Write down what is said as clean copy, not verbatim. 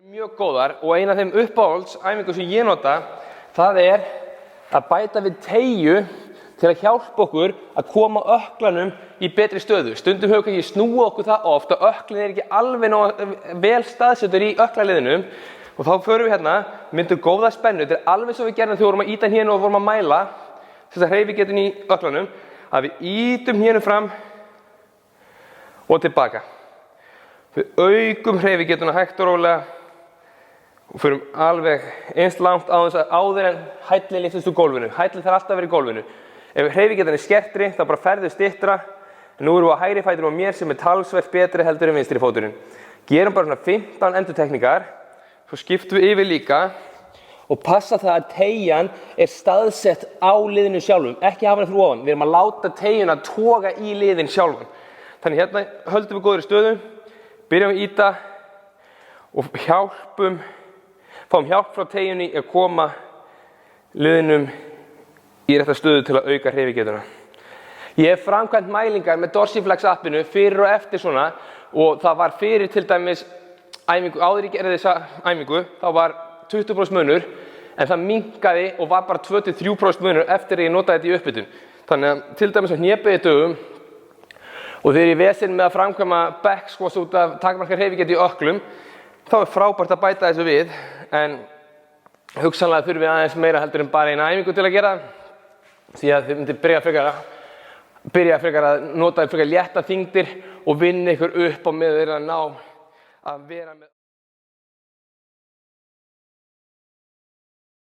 Mjög góðar og ein af þeim uppáhaldsæfingum sem ég nota, það að bæta við teygju til að hjálpa okkur að koma ökklanum í betri stöðu. Stundum höfum við ekki snúið okkur það oft og ökklinn ekki alveg nógu vel staðsettur í ökklaliðinum og þá förum við hérna, myndum góða spennu. Þetta alveg svo við gerðum þegar við vorum að ýta hérna og vorum að mæla þess að hreyfigetun í ökklanum, að við ýtum hérna fram og tilbaka. Við aukum hreyfigetuna hægt og rólega og förum alveg eins langt á þess að áður en hællinn lyftist úr gólfinu. Hællinn þarf alltaf að vera í gólfinu. Ef hreyfigetan skertri, þá bara ferðu styttra. Nú erum við á hægri fætinum á mér sem talsvert betri heldur en vinstri fóturinn. Gerum bara svona 15 endurtekningar. Svo skiptum við yfir líka og passa það að teygjan staðsett á liðinu sjálfum, ekki hafa hana fyrir ofan. Við erum að láta teygjuna toga í liðin sjálfum. Þannig hérna höldum við góðri stöðu, byrjum við ýta og fáum hjálp frá teygjunni að koma liðinum í rétta stöðu til að auka hreyfigetuna. Ég hef framkvæmt mælingar með Dorsiflex appinu fyrir og eftir svona og það var fyrir til dæmis æfingu, áður ég gerði þessa æfingu, þá var 20% munur en það minnkaði og var bara 2-3% munur eftir að ég notaði þetta í upphitun. Þannig að til dæmis á hnébeygju dögum og þegar ég vesinn með að framkvæma back squats út af takmarkar hreyfigetu í ökklum, þá frábært að bæta þessu við, en hugsanlega þurfum við aðeins meira heldur en bara eina æfingu til að gera því að þið myndir byrja frekar að nota frekar létta þyngdir og vinna ykkur upp á með þeirra að ná að vera með